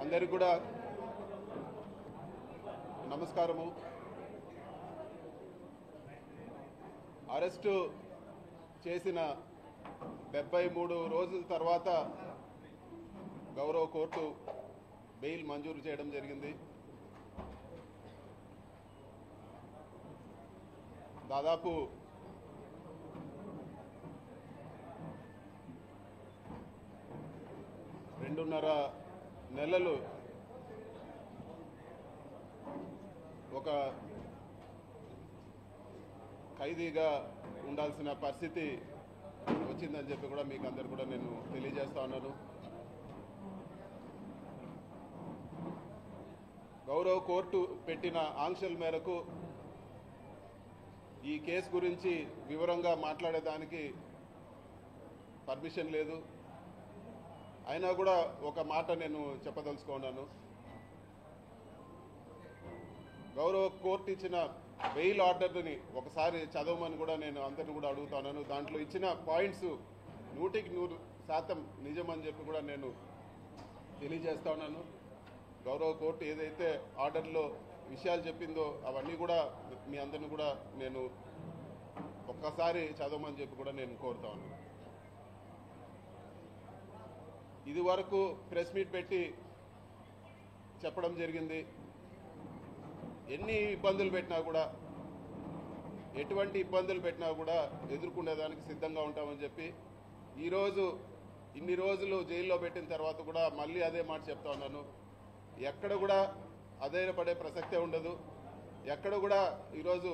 అందరికీ కూడా నమస్కారము. అరెస్టు చేసిన 73 రోజుల తర్వాత గౌరవ కోర్టు బెయిల్ మంజూరు చేయడం జరిగింది. దాదాపు 2.5 నెలలు ఒక ఖైదీగా ఉండాల్సిన పరిస్థితి వచ్చిందని చెప్పి కూడా మీకు అందరు కూడా నేను తెలియజేస్తా ఉన్నాను. గౌరవ కోర్టు పెట్టిన ఆంక్షల మేరకు ఈ కేసు గురించి వివరంగా మాట్లాడేదానికి పర్మిషన్ లేదు. అయినా కూడా ఒక మాట నేను చెప్పదలుచుకున్నాను. గౌరవ కోర్టు ఇచ్చిన బెయిల్ ఆర్డర్ని ఒకసారి చదవమని కూడా నేను అందరిని కూడా అడుగుతున్నాను. దాంట్లో ఇచ్చిన పాయింట్స్ 100% నిజమని చెప్పి కూడా నేను తెలియజేస్తా ఉన్నాను. గౌరవ కోర్టు ఏదైతే ఆర్డర్లో విషయాలు చెప్పిందో అవన్నీ కూడా మీ అందరిని కూడా నేను ఒక్కసారి చదవమని చెప్పి కూడా నేను కోరుతా ఉన్నాను. ఇది వరకు ప్రెస్ మీట్ పెట్టి చెప్పడం జరిగింది. ఎన్ని ఇబ్బందులు పెట్టినా కూడా, ఎటువంటి ఇబ్బందులు పెట్టినా కూడా ఎదుర్కొనేదానికి సిద్ధంగా ఉంటామని చెప్పి ఈరోజు ఇన్ని రోజులు జైల్లో పెట్టిన తర్వాత కూడా మళ్ళీ అదే మాట చెప్తా ఉన్నాను. ఎక్కడ కూడా అధైర్యపడే ప్రసక్తే ఉండదు. ఎక్కడ కూడా ఈరోజు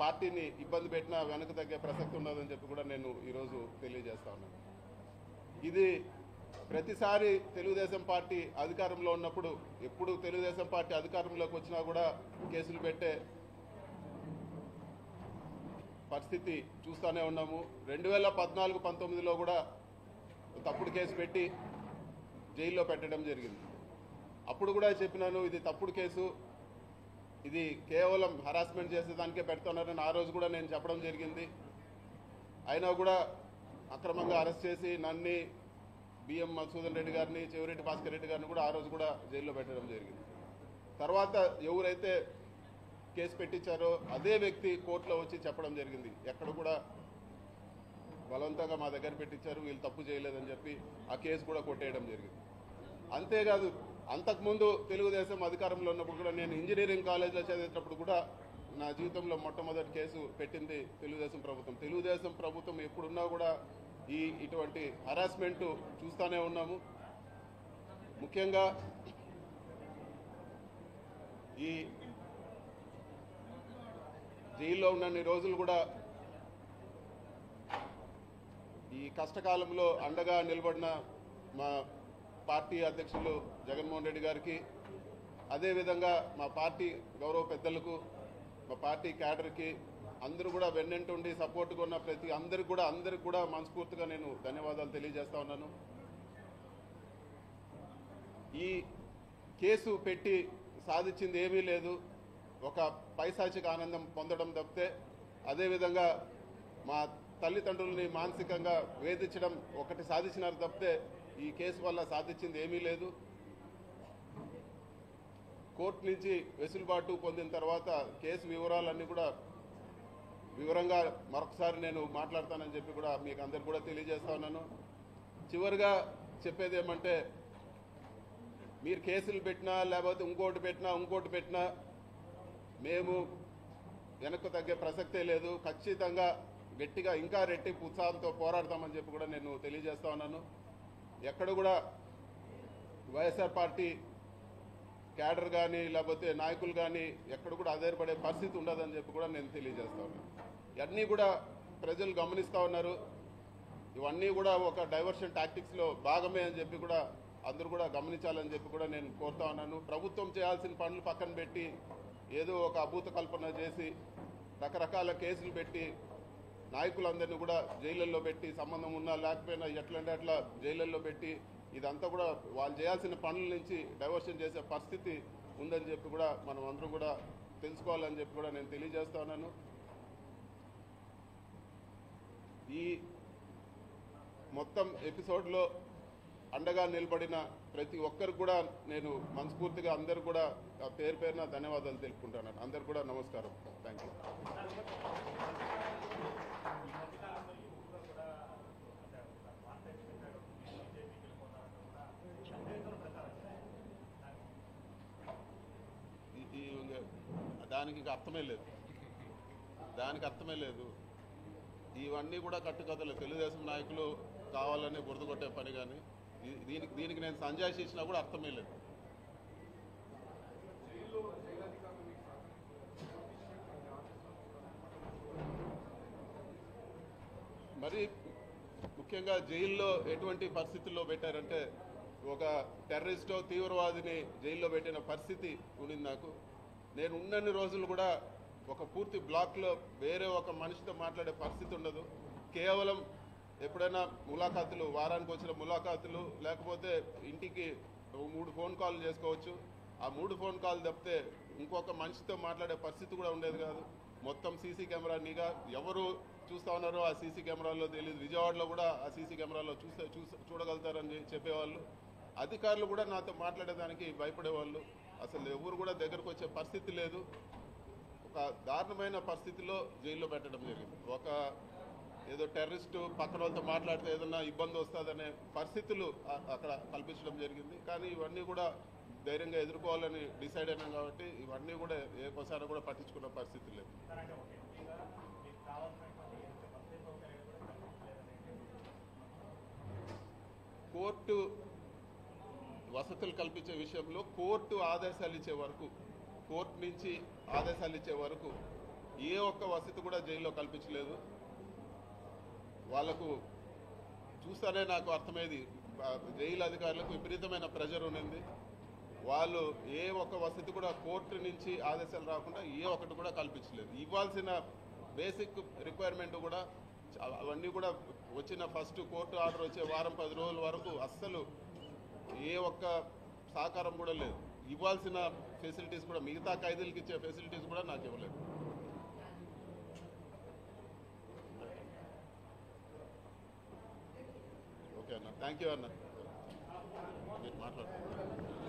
పార్టీని ఇబ్బంది పెట్టినా వెనక తగ్గే ప్రసక్తి ఉండదని చెప్పి కూడా నేను ఈరోజు తెలియజేస్తా ఉన్నాను. ఇది ప్రతిసారి తెలుగుదేశం పార్టీ అధికారంలో ఉన్నప్పుడు, ఎప్పుడు తెలుగుదేశం పార్టీ అధికారంలోకి వచ్చినా కూడా కేసులు పెట్టే పరిస్థితి చూస్తూనే ఉన్నాము. 2014-19లో కూడా తప్పుడు కేసు పెట్టి జైల్లో పెట్టడం జరిగింది. అప్పుడు కూడా చెప్పినాను, ఇది తప్పుడు కేసు, ఇది కేవలం హరాస్మెంట్ చేసేదానికే పెడుతున్నారని ఆ రోజు కూడా నేను చెప్పడం జరిగింది. అయినా కూడా అక్రమంగా అరెస్ట్ చేసి నన్ను, బిఎం మధుసూదన్ రెడ్డి గారిని, చెవిరెడ్డి భాస్కర్ రెడ్డి గారిని కూడా ఆ రోజు కూడా జైల్లో పెట్టడం జరిగింది. తర్వాత ఎవరైతే కేసు పెట్టించారో అదే వ్యక్తి కోర్టులో వచ్చి చెప్పడం జరిగింది, ఎక్కడ కూడా బలవంతంగా మా దగ్గర పెట్టించారు, వీళ్ళు తప్పు చేయలేదని చెప్పి ఆ కేసు కూడా కొట్టేయడం జరిగింది. అంతేకాదు, అంతకుముందు తెలుగుదేశం అధికారంలో ఉన్నప్పుడు కూడా నేను ఇంజనీరింగ్ కాలేజ్లో చదివేటప్పుడు కూడా నా జీవితంలో మొట్టమొదటి కేసు పెట్టింది తెలుగుదేశం ప్రభుత్వం. తెలుగుదేశం ప్రభుత్వం ఎప్పుడున్నా కూడా ఇటువంటి హరాస్మెంట్ చూస్తూనే ఉన్నాము. ముఖ్యంగా ఈ జైల్లో ఉన్నన్ని రోజులు కూడా ఈ కష్టకాలంలో అండగా నిలబడిన మా పార్టీ అధ్యక్షులు జగన్మోహన్ రెడ్డి గారికి, అదేవిధంగా మా పార్టీ గౌరవ పెద్దలకు, మా పార్టీ క్యాడర్కి అందరూ కూడా వెన్నంటుండి సపోర్ట్గా ఉన్న ప్రతి అందరికి కూడా మనస్ఫూర్తిగా నేను ధన్యవాదాలు తెలియజేస్తా ఉన్నాను. ఈ కేసు పెట్టి సాధించింది ఏమీ లేదు, ఒక పైశాచిక ఆనందం పొందడం తప్పితే, అదేవిధంగా మా తల్లిదండ్రులని మానసికంగా వేధించడం ఒకటి సాధించినారు తప్పితే ఈ కేసు వల్ల సాధించింది ఏమీ లేదు. కోర్టు నుంచి వెసులుబాటు పొందిన తర్వాత కేసు వివరాలన్నీ కూడా వివరంగా మరొకసారి నేను మాట్లాడతానని చెప్పి కూడా మీకు అందరు కూడా తెలియజేస్తా ఉన్నాను. చివరిగా చెప్పేది ఏమంటే, మీరు కేసులు పెట్టినా లేకపోతే ఇంకోటి పెట్టినా మేము వెనక్కు తగ్గే ప్రసక్తే లేదు. ఖచ్చితంగా గట్టిగా ఇంకా రెట్టింపు ఉత్సాహంతో పోరాడతామని చెప్పి కూడా నేను తెలియజేస్తా ఉన్నాను. ఎక్కడ కూడా వైఎస్ఆర్ పార్టీ క్యాడర్ కానీ లేకపోతే నాయకులు కానీ ఎక్కడ కూడా ఆధారపడే పరిస్థితి ఉండదని చెప్పి కూడా నేను తెలియజేస్తా ఉన్నాను. ఇవన్నీ కూడా ప్రజలు గమనిస్తూ ఉన్నారు. ఇవన్నీ కూడా ఒక డైవర్షన్ టాక్టిక్స్లో భాగమే అని చెప్పి కూడా అందరూ కూడా గమనించాలని చెప్పి కూడా నేను కోరుతా ఉన్నాను. ప్రభుత్వం చేయాల్సిన పనులు పక్కన పెట్టి ఏదో ఒక అభూత కల్పన చేసి రకరకాల కేసులు పెట్టి నాయకులందరినీ కూడా జైళ్ళల్లో పెట్టి సంబంధం ఉన్నా లేకపోయినా ఎట్లంటే అట్లా జైళ్ళల్లో పెట్టి ఇదంతా కూడా వాళ్ళు చేయాల్సిన పనుల నుంచి డైవర్షన్ చేసే పరిస్థితి ఉందని చెప్పి కూడా మనం అందరం కూడా తెలుసుకోవాలని చెప్పి కూడా నేను తెలియజేస్తా ఉన్నాను. ఈ మొత్తం ఎపిసోడ్లో అండగా నిలబడిన ప్రతి ఒక్కరికి కూడా నేను మనస్ఫూర్తిగా అందరు కూడా పేరు పేరున ధన్యవాదాలు తెలుపుకుంటాను. అందరు కూడా నమస్కారం. Thank you. దానికి అర్థమే లేదు. ఇవన్నీ కూడా కట్టుకథలు. తెలుగుదేశం నాయకులు కావాలని బురద కొట్టే పని. కానీ దీనికి నేను సంజాయిషి ఇచ్చినా కూడా అర్థమే లేదు. మరి ముఖ్యంగా జైల్లో ఎటువంటి పరిస్థితుల్లో పెట్టారంటే ఒక టెర్రరిస్టో తీవ్రవాదిని జైల్లో పెట్టిన పరిస్థితి ఉండింది. నేను ఉన్నన్ని రోజులు కూడా ఒక పూర్తి బ్లాక్లో వేరే ఒక మనిషితో మాట్లాడే పరిస్థితి ఉండదు. కేవలం ఎప్పుడైనా ములాఖాతులు, వారానికి వచ్చిన ములాఖాతులు, లేకపోతే ఇంటికి 3 ఫోన్ కాల్ చేసుకోవచ్చు. ఆ 3 ఫోన్ కాల్ తప్పితే ఇంకొక మనిషితో మాట్లాడే పరిస్థితి కూడా ఉండేది కాదు. మొత్తం సీసీ కెమెరా నిఘా ఎవరు చూస్తూ ఉన్నారో ఆ సీసీ కెమెరాల్లో తెలియదు. విజయవాడలో కూడా ఆ సీసీ కెమెరాలో చూడగలుగుతారని చెప్పేవాళ్ళు. అధికారులు కూడా నాతో మాట్లాడేదానికి భయపడేవాళ్ళు. అసలు ఎవరు కూడా దగ్గరకు వచ్చే పరిస్థితి లేదు. ఒక దారుణమైన పరిస్థితిలో జైల్లో పెట్టడం జరిగింది. ఒక ఏదో టెర్రరిస్టు పక్కన వాళ్ళతో మాట్లాడితే ఏదన్నా ఇబ్బంది వస్తుందనే పరిస్థితులు అక్కడ కల్పించడం జరిగింది. కానీ ఇవన్నీ కూడా ధైర్యంగా ఎదుర్కోవాలని డిసైడ్ అయినాం కాబట్టి ఇవన్నీ కూడా ఏకోసారి కూడా పట్టించుకున్న పరిస్థితి లేదు. కోర్టు వసతులు కల్పించే విషయంలో కోర్టు ఆదేశాలు ఇచ్చే వరకు, కోర్టు నుంచి ఆదేశాలు ఇచ్చే వరకు ఏ ఒక్క వసతి కూడా జైల్లో కల్పించలేదు. వాళ్లకు చూస్తానే నాకు అర్థమైంది, జైలు అధికారులకు విపరీతమైన ప్రెషర్ ఉన్నది. వాళ్ళు ఏ ఒక్క వసతి కూడా కోర్టు నుంచి ఆదేశాలు రాకుండా ఏ ఒక్కటి కూడా కల్పించలేదు. ఇవ్వాల్సిన బేసిక్ రిక్వైర్మెంట్ కూడా అవన్నీ కూడా వచ్చిన ఫస్ట్ కోర్టు ఆర్డర్ వచ్చే వారం 10 రోజుల వరకు అస్సలు ఏ ఒక్క సహకారం కూడా లేదు. ఇవ్వాల్సిన ఫెసిలిటీస్ కూడా, మిగతా ఖైదీలకు ఇచ్చే ఫెసిలిటీస్ కూడా నాకు ఇవ్వలేదు. ఓకే అన్న, థ్యాంక్ యూ అన్న. మీరు మాట్లాడుతున్నారు.